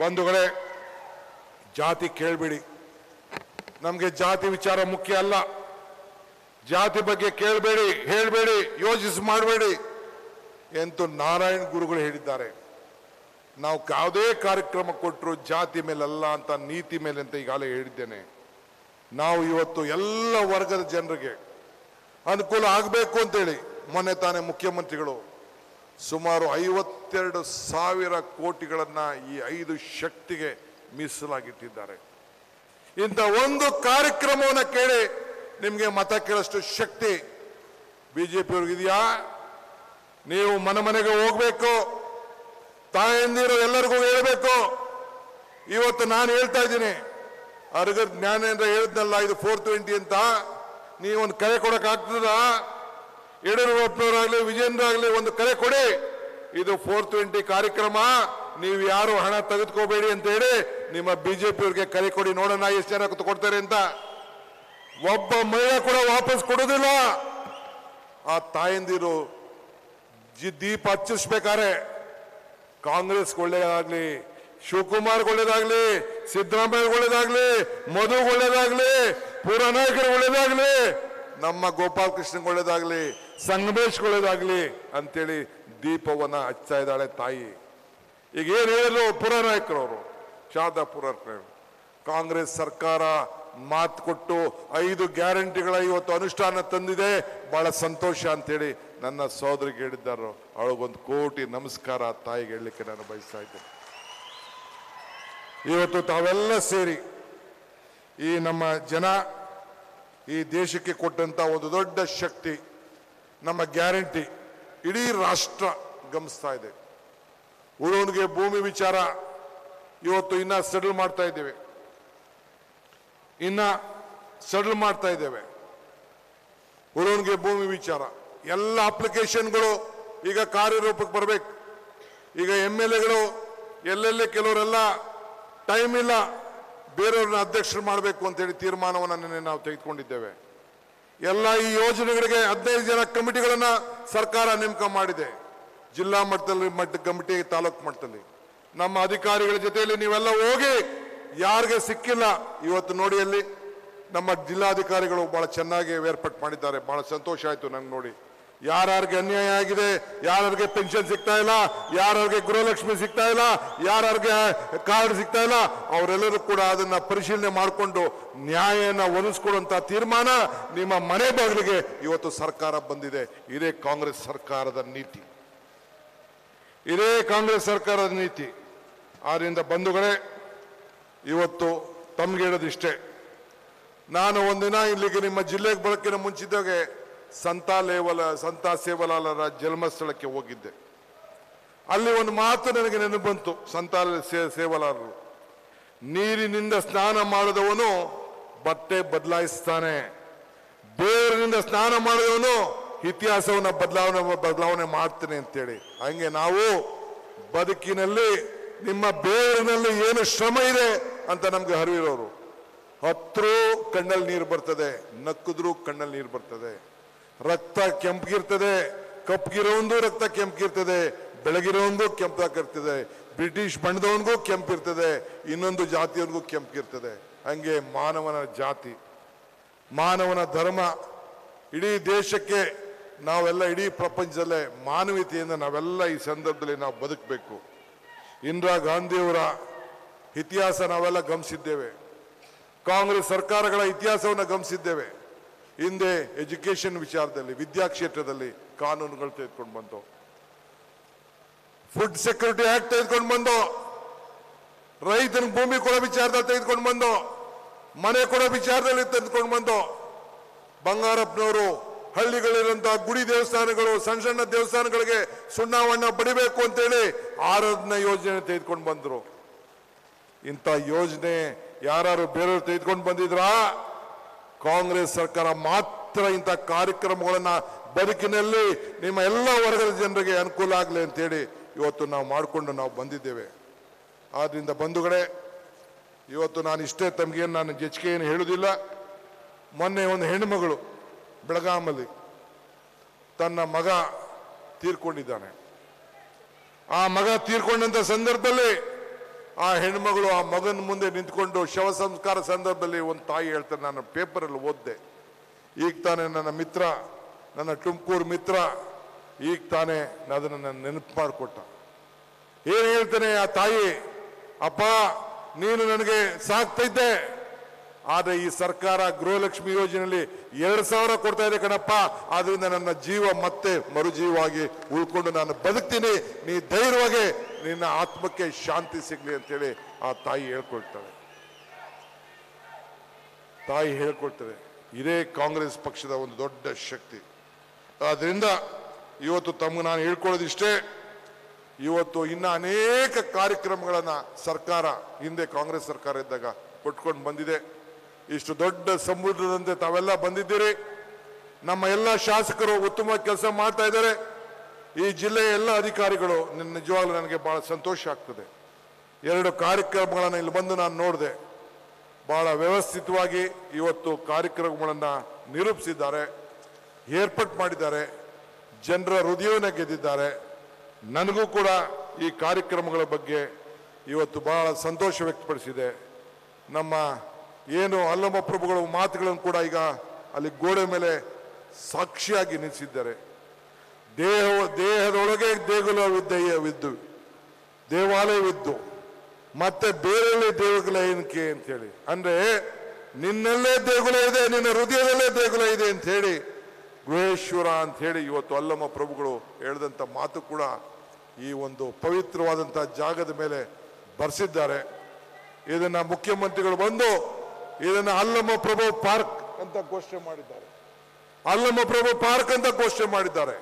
ಬಂಧುಗಳೇ, ಜಾತಿ ಕೇಳಬೇಡಿ. ನಮಗೆ ಜಾತಿ ವಿಚಾರ ಮುಖ್ಯ ಅಲ್ಲ. ಜಾತಿ ಬಗ್ಗೆ ಕೇಳಬೇಡಿ, ಹೇಳಬೇಡಿ, ಯೋಚಿಸಿ ಮಾಡಬೇಡಿ ಎಂದು ನಾರಾಯಣ ಗುರುಗಳು ಹೇಳಿದ್ದಾರೆ. ನಾವು ಯಾವುದೇ ಕಾರ್ಯಕ್ರಮ ಕೊಟ್ಟರು ಜಾತಿ ಮೇಲಲ್ಲ ಅಂತ, ನೀತಿ ಮೇಲೆ ಅಂತ ಈಗಾಗಲೇ ಹೇಳಿದ್ದೇನೆ. ನಾವು ಇವತ್ತು ಎಲ್ಲ ವರ್ಗದ ಜನರಿಗೆ ಅನುಕೂಲ ಆಗಬೇಕು ಅಂತೇಳಿ ಮೊನ್ನೆ ತಾನೇ ಮುಖ್ಯಮಂತ್ರಿಗಳು ಸುಮಾರು 52,000 ಕೋಟಿಗಳನ್ನು ಈ 5 ಶಕ್ತಿಗೆ ಮೀಸಲಾಗಿಟ್ಟಿದ್ದಾರೆ. ಇಂಥ ಒಂದು ಕಾರ್ಯಕ್ರಮವನ್ನು ಕೇಳಿ ನಿಮಗೆ ಮತ ಕೇಳಷ್ಟು ಶಕ್ತಿ ಬಿಜೆಪಿಯವ್ರಿಗಿದೆಯಾ? ನೀವು ಮನೆ ಮನೆಗೆ ಹೋಗ್ಬೇಕು, ತಾಯಂದಿರು ಎಲ್ಲರಿಗೂ ಹೇಳಬೇಕು. ಇವತ್ತು ನಾನು ಹೇಳ್ತಾ ಇದ್ದೀನಿ, ಅರ್ಗ ಜ್ಞಾನೇಂದ್ರ ಹೇಳಿದ್ನಲ್ಲ, ಇದು 420 ಅಂತ. ನೀವೊಂದು ಕರೆ ಕೊಡಕ್ಕಾಗ್ತದ? ಯಡಿಯೂರಪ್ಪನವರಾಗಲಿ ವಿಜೇಂದ್ರ ಆಗಲಿ ಒಂದು ಕರೆ ಕೊಡಿ, ಇದು 420 ಕಾರ್ಯಕ್ರಮ, ನೀವು ಯಾರು ಹಣ ತೆಗೆದುಕೋಬೇಡಿ ಅಂತ ಹೇಳಿ ನಿಮ್ಮ ಬಿಜೆಪಿಯವ್ರಿಗೆ ಕರೆ ಕೊಡಿ, ನೋಡೋಣ ಎಷ್ಟು ಜನ ಕೊಡ್ತಾರೆ ಅಂತ. ಒಬ್ಬ ಮಹಿಳೆ ಕೂಡ ವಾಪಸ್ ಕೊಡೋದಿಲ್ಲ. ಆ ತಾಯಂದಿರು ದೀಪ ಹಚ್ಚಿಸ್ಬೇಕಾರೆ ಕಾಂಗ್ರೆಸ್ಗೆ ಒಳ್ಳೇದಾಗ್ಲಿ, ಶಿವಕುಮಾರ್ಗೆ ಒಳ್ಳೇದಾಗ್ಲಿ, ಸಿದ್ದರಾಮಯ್ಯ ಒಳ್ಳೇದಾಗ್ಲಿ, ಮಧುಗೆ ಒಳ್ಳೇದಾಗ್ಲಿ, ಪುರನಾಯಕರಿಗೆ ಒಳ್ಳೇದಾಗ್ಲಿ, ನಮ್ಮ ಗೋಪಾಲ್ ಕೃಷ್ಣಗೆ ಒಳ್ಳೇದಾಗ್ಲಿ, ಸಂಗಮೇಶ್ ಒಳ್ಳೇದಾಗ್ಲಿ ಅಂತೇಳಿ ದೀಪವನ್ನ ಹಚ್ತಾ ಇದ್ದಾಳೆ ತಾಯಿ. ಈಗ ಏನ್ ಹೇಳಿದ್ರು ಪುರನಾಯಕರವರು, ಶಾರದಾ ಪುರನಾಯಕರು, ಕಾಂಗ್ರೆಸ್ ಸರ್ಕಾರ ಮಾತು ಕೊಟ್ಟು 5 ಗ್ಯಾರಂಟಿಗಳ ಇವತ್ತು ಅನುಷ್ಠಾನ ತಂದಿದೆ, ಬಹಳ ಸಂತೋಷ ಅಂತೇಳಿ ನನ್ನ ಸೋದರಿಗೆ ಹೇಳಿದ್ದಾರೆ. ಅವಳಿಗೊಂದು ಕೋಟಿ ನಮಸ್ಕಾರ ತಾಯಿಗೆ ಹೇಳಲಿಕ್ಕೆ ನಾನು ಬಯಸ್ತಾ ಇದ್ದೇನೆ. ಇವತ್ತು ತಾವೆಲ್ಲ ಸೇರಿ ಈ ನಮ್ಮ ಜನ ಈ ದೇಶಕ್ಕೆ ಕೊಟ್ಟಂತ ಒಂದು ದೊಡ್ಡ ಶಕ್ತಿ ನಮ್ಮ ಗ್ಯಾರಂಟಿ ಇಡೀ ರಾಷ್ಟ್ರ ಗಮನಿಸ್ತಾ ಇದೆ. ಉಳುವನಿಗೆ ಭೂಮಿ ವಿಚಾರ ಇವತ್ತು ಇನ್ನ ಸೆಟಲ್ ಮಾಡ್ತಾ ಇದ್ದೇವೆ, ಉಳುವನಿಗೆ ಭೂಮಿ ವಿಚಾರ ಎಲ್ಲ ಅಪ್ಲಿಕೇಶನ್ಗಳು ಈಗ ಕಾರ್ಯರೂಪಕ್ಕೆ ಬರಬೇಕು. ಈಗ MLAಗಳು ಎಲ್ಲೆಲ್ಲಿ ಕೆಲವರೆಲ್ಲ ಟೈಮ್ ಇಲ್ಲ, ಬೇರೆಯವ್ರನ್ನ ಅಧ್ಯಕ್ಷರು ಮಾಡಬೇಕು ಅಂತೇಳಿ ತೀರ್ಮಾನವನ್ನು ನಿನ್ನೆ ನಾವು ತೆಗೆದುಕೊಂಡಿದ್ದೇವೆ. ಎಲ್ಲ ಈ ಯೋಜನೆಗಳಿಗೆ 15 ಜನ ಕಮಿಟಿಗಳನ್ನ ಸರ್ಕಾರ ನೇಮಕ ಮಾಡಿದೆ. ಜಿಲ್ಲಾ ಮಟ್ಟದಲ್ಲಿ ಕಮಿಟಿ, ತಾಲೂಕು ಮಟ್ಟದಲ್ಲಿ ನಮ್ಮ ಅಧಿಕಾರಿಗಳ ಜೊತೆಯಲ್ಲಿ ನೀವೆಲ್ಲ ಹೋಗಿ ಯಾರಿಗೆ ಸಿಕ್ಕಿಲ್ಲ ಇವತ್ತು ನೋಡಿ, ಅಲ್ಲಿ ನಮ್ಮ ಜಿಲ್ಲಾಧಿಕಾರಿಗಳು ಬಹಳ ಚೆನ್ನಾಗಿ ಏರ್ಪಾಟ್ ಮಾಡಿದ್ದಾರೆ. ಬಹಳ ಸಂತೋಷ ಆಯ್ತು ನಂಗೆ ನೋಡಿ. ಯಾರ್ಯಾರಿಗೆ ಅನ್ಯಾಯ ಆಗಿದೆ, ಯಾರ್ಯಾರಿಗೆ ಪೆನ್ಷನ್ ಸಿಗ್ತಾ ಇಲ್ಲ, ಯಾರ್ಯಾರಿಗೆ ಗೃಹಲಕ್ಷ್ಮಿ ಸಿಗ್ತಾ ಇಲ್ಲ, ಯಾರ್ಯಾರಿಗೆ ಕಾರ್ಡ್ ಸಿಗ್ತಾ ಇಲ್ಲ, ಅವರೆಲ್ಲರೂ ಕೂಡ ಅದನ್ನ ಪರಿಶೀಲನೆ ಮಾಡಿಕೊಂಡು ನ್ಯಾಯನ ಒಲಿಸ್ಕೊಡುವಂತ ತೀರ್ಮಾನ ನಿಮ್ಮ ಮನೆ ಬಾಗಿಲಿಗೆ ಇವತ್ತು ಸರ್ಕಾರ ಬಂದಿದೆ. ಇದೇ ಕಾಂಗ್ರೆಸ್ ಸರ್ಕಾರದ ನೀತಿ, ಇದೇ ಕಾಂಗ್ರೆಸ್ ಸರ್ಕಾರದ ನೀತಿ. ಆದ್ರಿಂದ ಬಂಧುಗಳೇ, ಇವತ್ತು ತಮ್ಗೆ ಹೇಳೋದಿಷ್ಟೇ. ನಾನು ಒಂದಿನ ಇಲ್ಲಿಗೆ ನಿಮ್ಮ ಜಿಲ್ಲೆಗೆ ಬರೋಕ್ಕಿಂತ ಮುಂಚಿದ್ದಾಗೆ ಸಂತ ಸೇವಲಾಲರ ಜನ್ಮಸ್ಥಳಕ್ಕೆ ಹೋಗಿದ್ದೆ. ಅಲ್ಲಿ ಒಂದು ಮಾತು ನನಗೆ ನೆನಪು ಬಂತು. ಸಂತ ಸೇವಲಾಲರು, ನೀರಿನಿಂದ ಸ್ನಾನ ಮಾಡಿದವನು ಬಟ್ಟೆ ಬದಲಾಯಿಸ್ತಾನೆ, ಬೇರಿನಿಂದ ಸ್ನಾನ ಮಾಡಿದವನು ಇತಿಹಾಸವನ್ನ ಬದಲಾವಣೆ ಮಾಡ್ತಾನೆ ಅಂತೇಳಿ. ಹಂಗೆ ನಾವು ಬದುಕಿನಲ್ಲಿ ನಿಮ್ಮ ಬೇರಿನಲ್ಲಿ ಏನು ಶ್ರಮ ಇದೆ ಅಂತ ನಮ್ಗೆ ಅರಿವಿರೋರು. ಹತ್ರೂ ಕಣ್ಣಲ್ಲಿ ನೀರು ಬರ್ತದೆ, ನಕ್ಕಿದ್ರೂ ಕಣ್ಣಲ್ಲಿ ನೀರು ಬರ್ತದೆ. ರಕ್ತ ಕೆಂಪಗಿರ್ತದೆ, ಕಪ್ಪಗಿರೋಂದು ರಕ್ತ ಕೆಂಪಗಿರ್ತದೆ, ಬೆಳಗಿರೋಂದು ಕೆಂಪಾಗಿರ್ತದೆ, ಬ್ರಿಟಿಷ್ ಬಣ್ಣದವನಿಗೂ ಕೆಂಪಿರ್ತದೆ, ಇನ್ನೊಂದು ಜಾತಿಯವನಿಗೂ ಕೆಂಪಿರ್ತದೆ. ಹಂಗೆ ಮಾನವನ ಜಾತಿ, ಮಾನವನ ಧರ್ಮ, ಇಡೀ ದೇಶಕ್ಕೆ ನಾವೆಲ್ಲ, ಇಡೀ ಪ್ರಪಂಚದಲ್ಲೇ ಮಾನವೀಯತೆಯಿಂದ ನಾವೆಲ್ಲ ಈ ಸಂದರ್ಭದಲ್ಲಿ ನಾವು ಬದುಕಬೇಕು. ಇಂದಿರಾ ಗಾಂಧಿಯವರ ಇತಿಹಾಸ ನಾವೆಲ್ಲ ಗಮನಿಸಿದ್ದೇವೆ, ಕಾಂಗ್ರೆಸ್ ಸರ್ಕಾರಗಳ ಇತಿಹಾಸವನ್ನು ಗಮನಿಸಿದ್ದೇವೆ. ಹಿಂದೆ ಎಜುಕೇಶನ್ ವಿಚಾರದಲ್ಲಿ, ವಿದ್ಯಾ ಕ್ಷೇತ್ರದಲ್ಲಿ ಕಾನೂನುಗಳು ತೆಗೆದುಕೊಂಡು ಬಂದು, ಫುಡ್ ಸೆಕ್ಯೂರಿಟಿ ಆಕ್ಟ್ ತೆಗೆದುಕೊಂಡು ಬಂದು, ರೈತನ ಭೂಮಿ ಕೊಡೋ ವಿಚಾರದಲ್ಲಿ ತೆಗೆದುಕೊಂಡು ಬಂದು, ಮನೆ ಕೊಡೋ ವಿಚಾರದಲ್ಲಿ ತೆಗೆದುಕೊಂಡು ಬಂದು, ಬಂಗಾರಪ್ಪನವರು ಹಳ್ಳಿಗಳಿರುವಂತಹ ಗುಡಿ ದೇವಸ್ಥಾನಗಳು, ಸಣ್ಣ ಸಣ್ಣ ದೇವಸ್ಥಾನಗಳಿಗೆ ಸುಣ್ಣವನ್ನ ಬಡಿಬೇಕು ಅಂತೇಳಿ ಆರಾಧನಾ ಯೋಜನೆ ತೆಗೆದುಕೊಂಡು ಬಂದ್ರು. ಇಂಥ ಯೋಜನೆ ಯಾರು ಬೇರೆಯವರು ತೆಗೆದುಕೊಂಡು ಬಂದಿದ್ರಾ? ಕಾಂಗ್ರೆಸ್ ಸರ್ಕಾರ ಮಾತ್ರ ಇಂಥ ಕಾರ್ಯಕ್ರಮಗಳನ್ನ ಬದುಕಿನಲ್ಲಿ ನಿಮ್ಮ ಎಲ್ಲ ವರ್ಗದ ಜನರಿಗೆ ಅನುಕೂಲ ಆಗಲಿ ಅಂತೇಳಿ ಇವತ್ತು ನಾವು ಮಾಡಿಕೊಂಡು ನಾವು ಬಂದಿದ್ದೇವೆ. ಆದ್ರಿಂದ ಬಂಧುಗಳೇ, ಇವತ್ತು ನಾನು ಇಷ್ಟೇ, ತಮಗೇನು ನಾನು ಹೆಚ್ಚಿಗೆ ಏನು ಹೇಳುವುದಿಲ್ಲ. ಮೊನ್ನೆ ಒಂದು ಹೆಣ್ಣುಮಗಳು ಬೆಳಗಾಮಲ್ಲಿ ತನ್ನ ಮಗ ತೀರ್ಕೊಂಡಿದ್ದಾನೆ. ಆ ಮಗ ತೀರ್ಕೊಂಡಂತ ಸಂದರ್ಭದಲ್ಲಿ ಆ ಹೆಣ್ಮಗಳು ಆ ಮಗನ ಮುಂದೆ ನಿಂತ್ಕೊಂಡು ಶವ ಸಂಸ್ಕಾರ ಸಂದರ್ಭದಲ್ಲಿ ಒಂದು ತಾಯಿ ಹೇಳ್ತಾರೆ, ನಾನು ಪೇಪರಲ್ಲಿ ಓದಿದೆ, ಈಗ ತಾನೇ ನನ್ನ ಮಿತ್ರ, ನನ್ನ ತುಮಕೂರು ಮಿತ್ರ ಈಗ ತಾನೇ ಅದನ್ನು ನೆನಪು ಮಾಡಿಕೊಟ್ಟ. ಏನು ಹೇಳ್ತಾನೆ ಆ ತಾಯಿ, ಅಪ್ಪ ನೀನು ನನಗೆ ಸಾಕ್ತಿದ್ದೆ, ಆದರೆ ಈ ಸರ್ಕಾರ ಗೃಹಲಕ್ಷ್ಮಿ ಯೋಜನೆಯಲ್ಲಿ 2,000 ಕೊಡ್ತಾ ಇದೆ ಕಣಪ್ಪ, ಆದ್ರಿಂದ ನನ್ನ ಜೀವ ಮತ್ತೆ ಮರುಜೀವವಾಗಿ ಉಳ್ಕೊಂಡು ನಾನು ಬದುಕ್ತೀನಿ, ನೀ ಧೈರ್ಯವಾಗಿ ನಿನ್ನ ಆತ್ಮಕ್ಕೆ ಶಾಂತಿ ಸಿಗ್ಲಿ ಅಂತೇಳಿ ಆ ತಾಯಿ ಹೇಳ್ಕೊಳ್ತಾಳೆ. ತಾಯಿ ಹೇಳ್ಕೊಳ್ತಾರೆ. ಇದೇ ಕಾಂಗ್ರೆಸ್ ಪಕ್ಷದ ಒಂದು ದೊಡ್ಡ ಶಕ್ತಿ. ಆದ್ರಿಂದ ಇವತ್ತು ತಮ್ಗೆ ನಾನು ಹೇಳ್ಕೊಳ್ಳೋದಿಷ್ಟೇ, ಇವತ್ತು ಇನ್ನ ಅನೇಕ ಕಾರ್ಯಕ್ರಮಗಳನ್ನ ಸರ್ಕಾರ ಹಿಂದೆ ಕಾಂಗ್ರೆಸ್ ಸರ್ಕಾರ ಇದ್ದಾಗ ಕೊಟ್ಕೊಂಡು ಬಂದಿದೆ. ಇಷ್ಟು ದೊಡ್ಡ ಸಮುದ್ರದಂತೆ ತಾವೆಲ್ಲ ಬಂದಿದ್ದೀರಿ. ನಮ್ಮ ಎಲ್ಲ ಶಾಸಕರು ಉತ್ತಮ ಕೆಲಸ ಮಾಡ್ತಾ ಇದ್ದಾರೆ. ಈ ಜಿಲ್ಲೆಯ ಎಲ್ಲ ಅಧಿಕಾರಿಗಳು ನಿಜವಾಗ್ಲೂ ನನಗೆ ಬಹಳ ಸಂತೋಷ ಆಗ್ತದೆ. 2 ಕಾರ್ಯಕ್ರಮಗಳನ್ನು ಇಲ್ಲಿ ಬಂದು ನಾನು ನೋಡಿದೆ. ಬಹಳ ವ್ಯವಸ್ಥಿತವಾಗಿ ಇವತ್ತು ಕಾರ್ಯಕ್ರಮಗಳನ್ನು ನಿರೂಪಿಸಿದ್ದಾರೆ, ಏರ್ಪಾಟ್ ಮಾಡಿದ್ದಾರೆ, ಜನರ ಹೃದಯವನ್ನು ಗೆದ್ದಿದ್ದಾರೆ. ನನಗೂ ಕೂಡ ಈ ಕಾರ್ಯಕ್ರಮಗಳ ಬಗ್ಗೆ ಇವತ್ತು ಬಹಳ ಸಂತೋಷ ವ್ಯಕ್ತಪಡಿಸಿದೆ. ನಮ್ಮ ಏನು ಅಲ್ಲಮ ಪ್ರಭುಗಳ ಮಾತುಗಳನ್ನು ಕೂಡ ಈಗ ಅಲ್ಲಿ ಗೋಡೆ ಮೇಲೆ ಸಾಕ್ಷಿಯಾಗಿ ನಿಲ್ಲಿಸಿದ್ದಾರೆ. ದೇಹದೊಳಗೆ ದೇಗುಲವಿದ್ದು, ದೇವಾಲಯವಿದ್ದು, ಮತ್ತೆ ಬೇರೆಲ್ಲೇ ದೇಗುಲ ಏನಕ್ಕೆ ಅಂತೇಳಿ, ಅಂದ್ರೆ ನಿನ್ನಲ್ಲೇ ದೇಗುಲ ಇದೆ, ನಿನ್ನ ಹೃದಯದಲ್ಲೇ ದೇಗುಲ ಇದೆ ಅಂತ ಹೇಳಿ ಗುಹೇಶ್ವರ ಅಂತ ಹೇಳಿ ಇವತ್ತು ಅಲ್ಲಮ ಪ್ರಭುಗಳು ಹೇಳಿದಂಥ ಮಾತು ಕೂಡ ಈ ಒಂದು ಪವಿತ್ರವಾದಂಥ ಜಾಗದ ಮೇಲೆ ಬರೆಸಿದ್ದಾರೆ. ಇದನ್ನ ಮುಖ್ಯಮಂತ್ರಿಗಳು ಬಂದು ಇದನ್ನ ಅಲ್ಲಮ ಪ್ರಭು ಪಾರ್ಕ್ ಅಂತ ಘೋಷಣೆ ಮಾಡಿದ್ದಾರೆ. ಅಲ್ಲಮ ಪ್ರಭು ಪಾರ್ಕ್ ಅಂತ ಘೋಷಣೆ ಮಾಡಿದ್ದಾರೆ.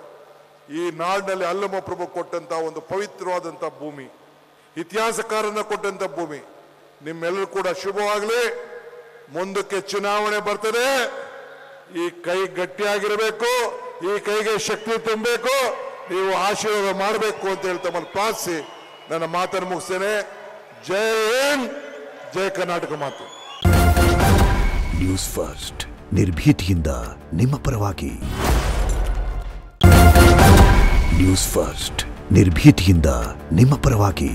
ಈ ನಾಡಿನಲ್ಲಿ ಅಲ್ಲಮ ಪ್ರಭು ಕೊಟ್ಟಂತ ಒಂದು ಪವಿತ್ರವಾದಂಥ ಭೂಮಿ, ಇತಿಹಾಸಕಾರನ ಕೊಟ್ಟಂತ ಭೂಮಿ. ನಿಮ್ಮೆಲ್ಲರೂ ಕೂಡ ಶುಭವಾಗಲಿ. ಮುಂದಕ್ಕೆ ಚುನಾವಣೆ ಬರ್ತದೆ. ಈ ಕೈ ಗಟ್ಟಿಯಾಗಿರಬೇಕು, ಈ ಕೈಗೆ ಶಕ್ತಿ ತುಂಬಬೇಕು, ನೀವು ಆಶೀರ್ವಾದ ಮಾಡಬೇಕು ಅಂತ ಹೇಳಿ ತಮ್ಮನ್ನು ಪ್ರಾರ್ಥಿಸಿ ನನ್ನ ಮಾತನ್ನು ಮುಗಿಸ್ತೇನೆ. ಜೈ ಹಿಂದ್, ಜೈ ಕರ್ನಾಟಕ ಮಾತು. ನ್ಯೂಸ್ ಫಸ್ಟ್, ನಿರ್ಭೀತಿಯಿಂದ ನಿಮ್ಮ ಪರವಾಗಿ. ನ್ಯೂಸ್ ಫಸ್ಟ್, ನಿರ್ಭೀತಿಯಿಂದ ನಿಮ್ಮ ಪರವಾಗಿ.